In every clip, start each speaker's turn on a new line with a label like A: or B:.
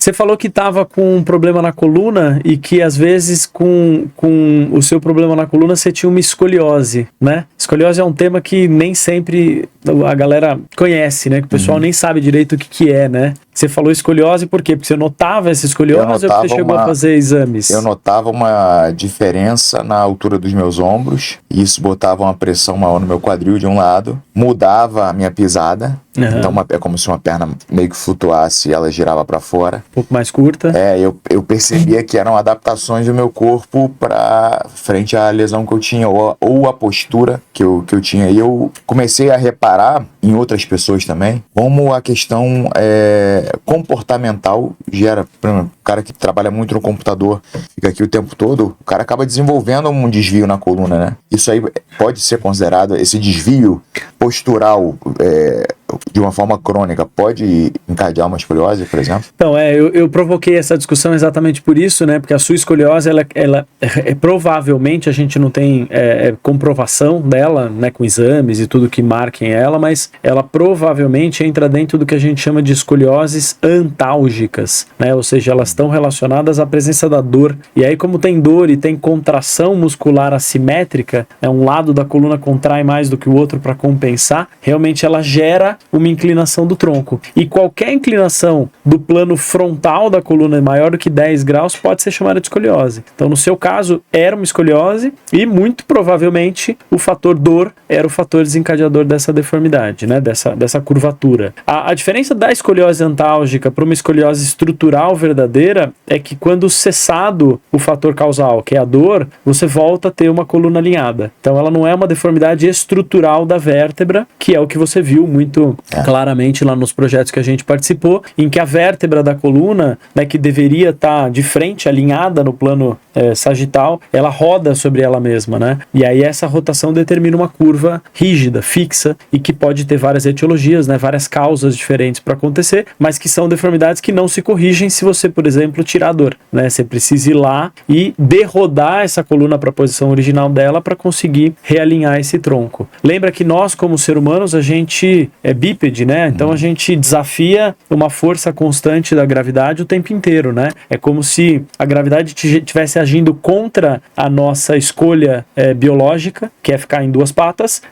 A: Você falou que estava com um problema na coluna e que às vezes com o seu problema na coluna você tinha uma escoliose, né? Escoliose é um tema que nem sempre a galera conhece, né? Que o pessoal nem sabe direito o que é, né? Você falou escoliose por quê? Porque você notava essa escoliose ou você chegou a fazer exames?
B: Eu notava uma diferença na altura dos meus ombros, e isso botava uma pressão maior no meu quadril de um lado, mudava a minha pisada, então é como se uma perna meio que flutuasse e ela girava para fora.
A: Um pouco mais curta.
B: Eu percebia que eram adaptações do meu corpo para frente à lesão que eu tinha, ou a postura que eu tinha. E eu comecei a reparar em outras pessoas também, como a questão comportamental gera, por exemplo, o cara que trabalha muito no computador, fica aqui o tempo todo, o cara acaba desenvolvendo um desvio na coluna, né? Isso aí pode ser considerado, esse desvio postural de uma forma crônica, pode encadear uma escoliose, por exemplo?
A: Então, eu provoquei essa discussão exatamente por isso, né? Porque a sua escoliose, ela provavelmente, a gente não tem comprovação dela, né, com exames e tudo que marquem ela, mas ela provavelmente entra dentro do que a gente chama de escolioses antálgicas, né? Ou seja, elas estão relacionadas à presença da dor. E aí, como tem dor e tem contração muscular assimétrica, um lado da coluna contrai mais do que o outro para compensar, realmente ela gera uma inclinação do tronco. E qualquer inclinação do plano frontal da coluna maior do que 10 graus pode ser chamada de escoliose. Então, no seu caso, era uma escoliose e, muito provavelmente, o fator dor era o fator desencadeador dessa deformidade, né? Dessa curvatura. A diferença da escoliose antálgica para uma escoliose estrutural verdadeira é que quando cessado o fator causal, que é a dor, você volta a ter uma coluna alinhada. Então, ela não é uma deformidade estrutural da vértebra, que é o que você viu muito claramente lá nos projetos que a gente participou, em que a vértebra da coluna, né, que deveria estar de frente, alinhada no plano sagital, ela roda sobre ela mesma, né? E aí essa rotação determina uma curva rígida, fixa, e que pode ter várias etiologias, né, várias causas diferentes para acontecer, mas que são deformidades que não se corrigem se você, por exemplo, tirar a dor, né? Você precisa ir lá e derrodar essa coluna para a posição original dela para conseguir realinhar esse tronco. Lembra que nós, como seres humanos, a gente é bípede, né? Então a gente desafia uma força constante da gravidade o tempo inteiro, né? É como se a gravidade estivesse agindo contra a nossa escolha biológica, que é ficar em duas patas,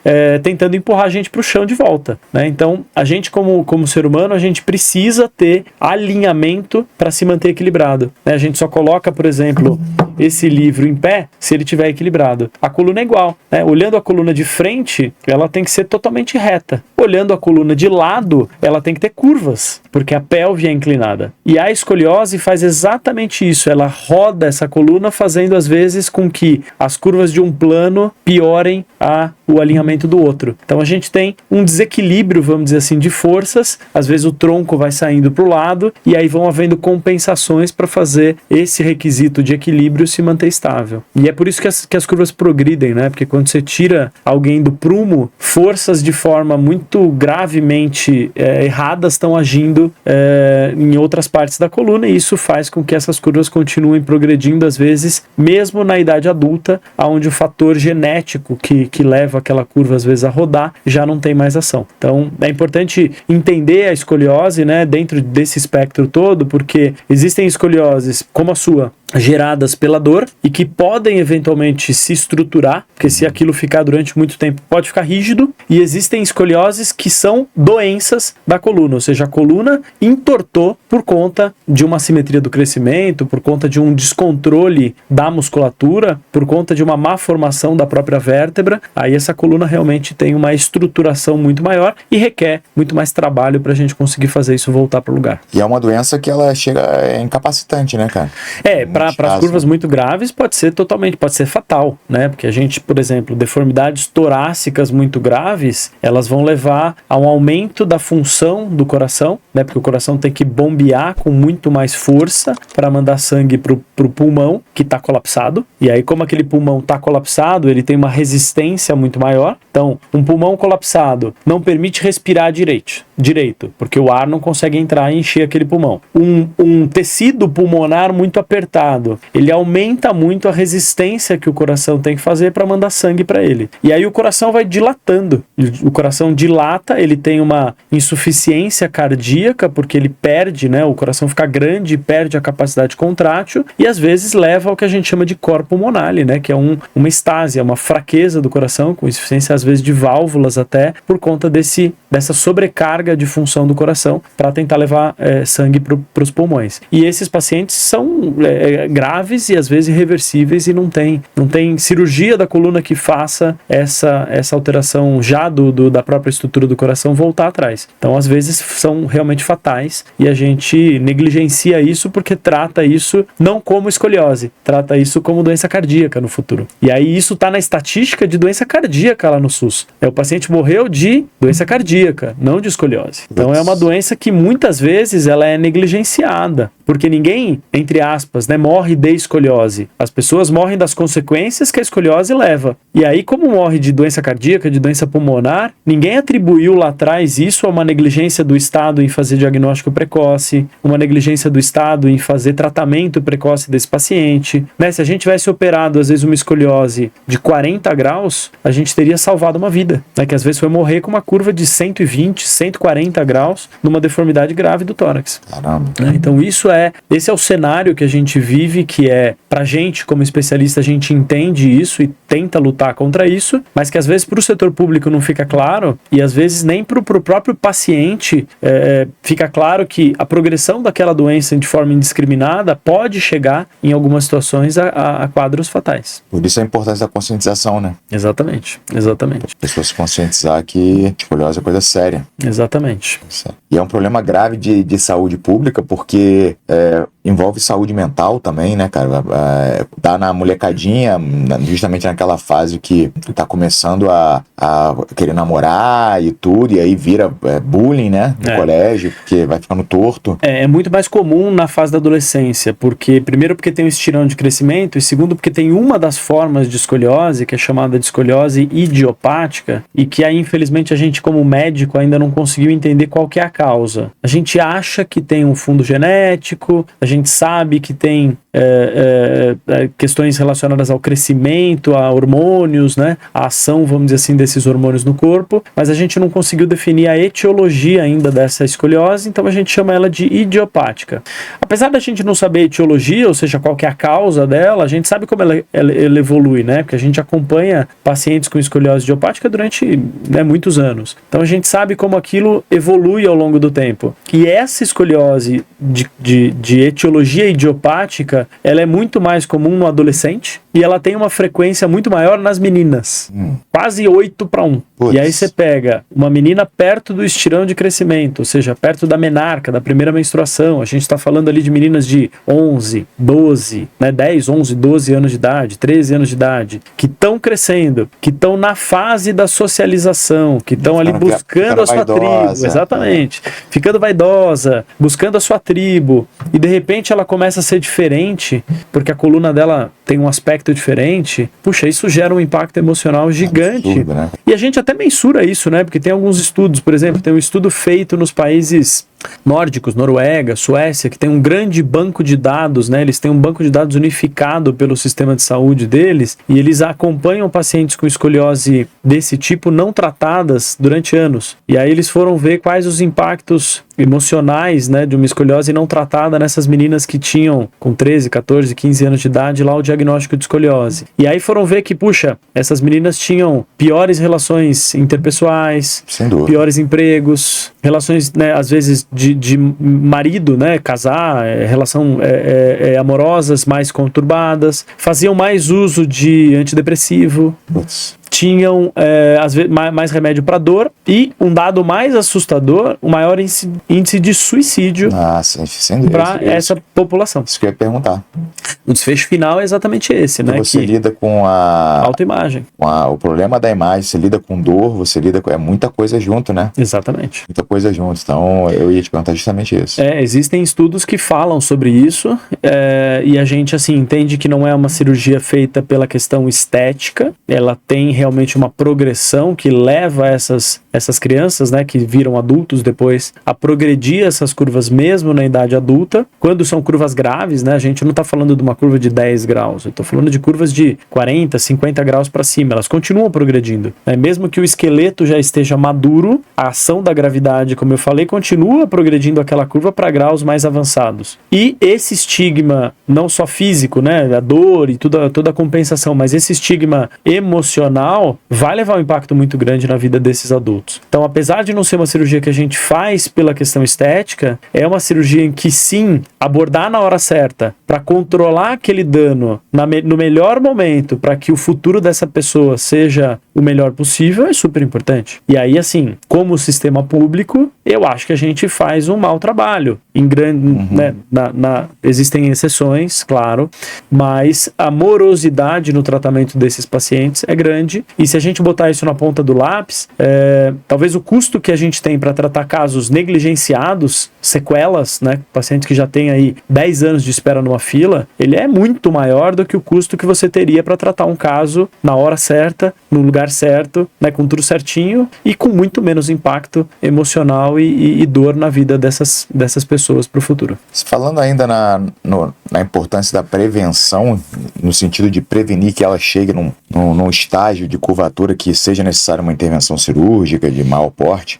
A: tentando empurrar a gente para o chão de volta, né? Então a gente, como ser humano, a gente precisa ter alinhamento para se manter equilibrado, né? A gente só coloca, por exemplo, esse livro em pé se ele estiver equilibrado. A coluna é igual, né? Olhando a coluna de frente, ela tem que ser totalmente reta. Olhando a coluna de lado, ela tem que ter curvas, porque a pelve é inclinada. E a escoliose faz exatamente isso. Ela roda essa coluna, fazendo às vezes com que as curvas de um plano piorem o alinhamento do outro. Então a gente tem um desequilíbrio, vamos dizer assim, de forças. Às vezes o tronco vai saindo para o lado e aí vão havendo compensações para fazer esse requisito de equilíbrio se manter estável. E é por isso que as curvas progridem, né? Porque quando você tira alguém do prumo, forças de forma muito gravemente erradas estão agindo em outras partes da coluna, e isso faz com que essas curvas continuem progredindo, às vezes, mesmo na idade adulta, onde o fator genético que leva aquela curva, às vezes, a rodar, já não tem mais ação. Então, é importante entender a escoliose, né, dentro desse espectro todo, porque existem escolioses, como a sua, geradas pela dor e que podem eventualmente se estruturar, porque se aquilo ficar durante muito tempo pode ficar rígido, e existem escolioses que são doenças da coluna, ou seja, a coluna entortou por conta de uma assimetria do crescimento, por conta de um descontrole da musculatura, por conta de uma má formação da própria vértebra. Aí essa coluna realmente tem uma estruturação muito maior e requer muito mais trabalho para a gente conseguir fazer isso voltar para o lugar.
B: E é uma doença que ela chega incapacitante, né, cara?
A: Para as curvas muito graves pode ser fatal, né? Porque a gente, por exemplo, deformidades torácicas muito graves, elas vão levar a um aumento da função do coração, né? Porque o coração tem que bombear com muito mais força para mandar sangue pro pulmão, que está colapsado. E aí, como aquele pulmão está colapsado, ele tem uma resistência muito maior. Então, um pulmão colapsado não permite respirar direito, porque o ar não consegue entrar e encher aquele pulmão. Um tecido pulmonar muito apertado dilatado, ele aumenta muito a resistência que o coração tem que fazer para mandar sangue para ele. E aí o coração vai dilatando. O coração dilata, ele tem uma insuficiência cardíaca, porque ele perde, né? O coração fica grande, perde a capacidade contrátil, e às vezes leva ao que a gente chama de cor pulmonale, né? Que é uma estase, é uma fraqueza do coração, com insuficiência às vezes de válvulas até, por conta dessa sobrecarga de função do coração para tentar levar sangue para os pulmões. E esses pacientes são graves e às vezes irreversíveis, e não tem cirurgia da coluna que faça essa alteração já da própria estrutura do coração voltar atrás. Então às vezes são realmente fatais, e a gente negligencia isso porque trata isso não como escoliose, trata isso como doença cardíaca no futuro. E aí isso está na estatística de doença cardíaca lá no SUS. O paciente morreu de doença cardíaca, não de escoliose. Então é uma doença que muitas vezes ela é negligenciada, porque ninguém, entre aspas, né, morre de escoliose. As pessoas morrem das consequências que a escoliose leva. E aí, como morre de doença cardíaca, de doença pulmonar, ninguém atribuiu lá atrás isso a uma negligência do Estado em fazer diagnóstico precoce, uma negligência do Estado em fazer tratamento precoce desse paciente. Né? Se a gente tivesse operado, às vezes, uma escoliose de 40 graus, a gente teria salvado uma vida, né? Que às vezes foi morrer com uma curva de 120, 140 graus numa deformidade grave do tórax.
B: Caramba.
A: Né? Então esse é o cenário que a gente vive, que pra gente como especialista, a gente entende isso e tenta lutar contra isso, mas que às vezes pro setor público não fica claro, e às vezes nem pro próprio paciente fica claro que a progressão daquela doença de forma indiscriminada pode chegar em algumas situações a quadros fatais.
B: Por isso a importância da conscientização, né?
A: Exatamente.
B: Pessoas se conscientizar que escoliose é coisa séria.
A: Exatamente.
B: E é um problema grave de saúde pública, porque envolve saúde mental também, né, cara? Tá na molecadinha, justamente naquela fase que tá começando a querer namorar e tudo, e aí vira bullying, né, no colégio, porque vai ficando torto.
A: É muito mais comum na fase da adolescência, primeiro porque tem um estirão de crescimento, e segundo porque tem uma das formas de escoliose, que é chamada de escoliose idiopática, e que aí, infelizmente, a gente como médico ainda não conseguiu entender qual que é a causa. A gente acha que tem um fundo genético, a gente sabe que tem questões relacionadas ao crescimento, a hormônios, né, a ação, vamos dizer assim, desses hormônios no corpo, mas a gente não conseguiu definir a etiologia ainda dessa escoliose, então a gente chama ela de idiopática. Apesar da gente não saber a etiologia, ou seja, qual que é a causa dela, a gente sabe como ela evolui, né, porque a gente acompanha pacientes com escoliose idiopática durante muitos anos. Então a gente sabe como aquilo evolui ao longo do tempo. E essa escoliose de etiologia idiopática, ela é muito mais comum no adolescente, e ela tem uma frequência muito maior nas meninas. Quase 8:1.
B: Putz.
A: E aí você pega uma menina perto do estirão de crescimento, ou seja, perto da menarca, da primeira menstruação. A gente está falando ali de meninas de 11, 12, 10, 11, 12 anos de idade, 13 anos de idade, que estão crescendo, que estão na fase da socialização, que estão ali buscando a sua tribo. Exatamente. Ficando vaidosa, buscando a sua tribo. E de repente ela começa a ser diferente, porque a coluna dela tem um aspecto diferente. Puxa, isso gera um impacto emocional gigante.
B: Absurdo, né?
A: E a gente até mensura isso, né? Porque tem alguns estudos, por exemplo, tem um estudo feito nos países nórdicos, Noruega, Suécia, que tem um grande banco de dados, né? Eles têm um banco de dados unificado pelo sistema de saúde deles, e eles acompanham pacientes com escoliose desse tipo não tratadas durante anos. E aí eles foram ver quais os impactos emocionais, né, de uma escoliose não tratada nessas meninas que tinham com 13, 14, 15 anos de idade lá o diagnóstico de escoliose. E aí foram ver que, puxa, essas meninas tinham piores relações interpessoais, piores empregos, relações, né, às vezes de marido, né, casar, relação amorosas mais conturbadas, faziam mais uso de antidepressivo. Tinham às vezes mais remédio para dor, e um dado mais assustador, o maior índice de suicídio para essa população.
B: Isso que eu ia perguntar.
A: O desfecho final é exatamente esse, né?
B: Você lida com a
A: autoimagem,
B: o problema da imagem, você lida com dor, você lida com muita coisa junto, né?
A: Exatamente.
B: Muita coisa junto. Então eu ia te perguntar justamente isso.
A: Existem estudos que falam sobre isso, e a gente assim entende que não é uma cirurgia feita pela questão estética, ela tem realmente uma progressão que leva essas crianças, né, que viram adultos depois, a progredir essas curvas mesmo na idade adulta. Quando são curvas graves, né, a gente não está falando de uma curva de 10 graus, eu estou falando de curvas de 40, 50 graus para cima, elas continuam progredindo, né? Mesmo que o esqueleto já esteja maduro, a ação da gravidade, como eu falei, continua progredindo aquela curva para graus mais avançados. E esse estigma, não só físico, né, a dor e toda a compensação, mas esse estigma emocional vai levar um impacto muito grande na vida desses adultos. Então, apesar de não ser uma cirurgia que a gente faz pela questão estética, é uma cirurgia em que sim, abordar na hora certa, para controlar aquele dano no melhor momento, para que o futuro dessa pessoa seja o melhor possível, é super importante. E aí, assim, como sistema público, eu acho que a gente faz um mau trabalho. Né, existem exceções, claro, mas a morosidade no tratamento desses pacientes é grande, e se a gente botar isso na ponta do lápis, talvez o custo que a gente tem para tratar casos negligenciados, sequelas, né, pacientes que já têm aí 10 anos de espera numa fila, ele é muito maior do que o custo que você teria para tratar um caso na hora certa, no lugar certo, né, com tudo certinho e com muito menos impacto emocional e dor na vida dessas pessoas para o futuro.
B: Falando ainda na importância da prevenção, no sentido de prevenir que ela chegue num estágio de curvatura que seja necessária uma intervenção cirúrgica de maior porte,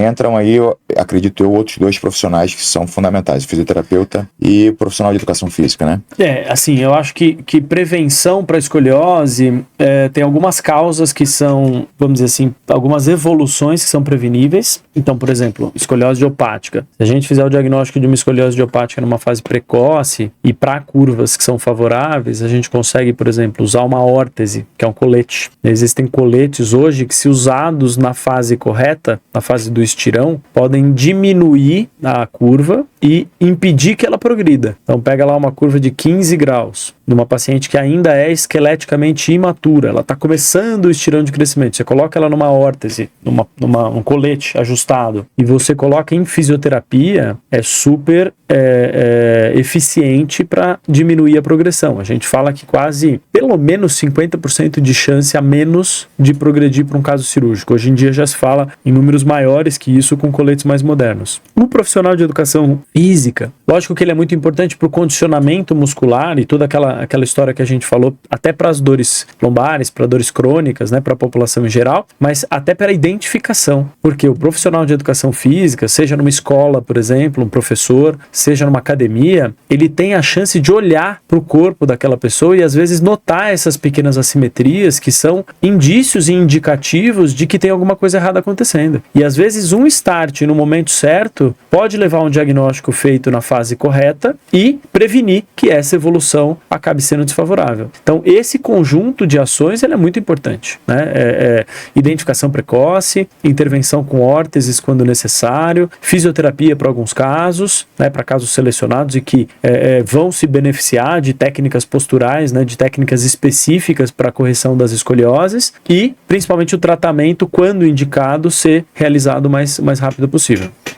B: entram aí, acredito eu, outros dois profissionais que são fundamentais, fisioterapeuta e profissional de educação física, né?
A: Assim, eu acho que prevenção para escoliose tem algumas causas que são, vamos dizer assim, algumas evoluções que são preveníveis. Então, por exemplo, escoliose idiopática. Se a gente fizer o diagnóstico de uma escoliose idiopática numa fase precoce e para curvas que são favoráveis, a gente consegue, por exemplo, usar uma órtese, que é um colete. Existem coletes hoje que, se usados na fase correta, na fase do estirão, podem diminuir a curva e impedir que ela progrida. Então pega lá uma curva de 15 graus, numa paciente que ainda é esqueleticamente imatura, ela está começando o estirão de crescimento, você coloca ela numa órtese, num colete ajustado, e você coloca em fisioterapia, é super eficiente para diminuir a progressão. A gente fala que quase, pelo menos 50% de chance a menos de progredir para um caso cirúrgico. Hoje em dia já se fala em números maiores que isso com coletes mais modernos. O profissional de educação física, lógico que ele é muito importante para o condicionamento muscular e toda aquela história que a gente falou, até para as dores lombares, para dores crônicas, né, para a população em geral, mas até para a identificação, porque o profissional de educação física, seja numa escola, por exemplo, um professor, seja numa academia, ele tem a chance de olhar para o corpo daquela pessoa e às vezes notar essas pequenas assimetrias que são indícios e indicativos de que tem alguma coisa errada acontecendo. E às vezes um start no momento certo pode levar a um diagnóstico feito na fase correta e prevenir que essa evolução acabe sendo desfavorável. Então esse conjunto de ações ele é muito importante, né? Identificação precoce, intervenção com órteses quando necessário, fisioterapia para alguns casos, né, para casos selecionados e que vão se beneficiar de técnicas posturais, né, de técnicas específicas para a correção das escolioses, e principalmente o tratamento, quando indicado, ser realizado o mais rápido possível.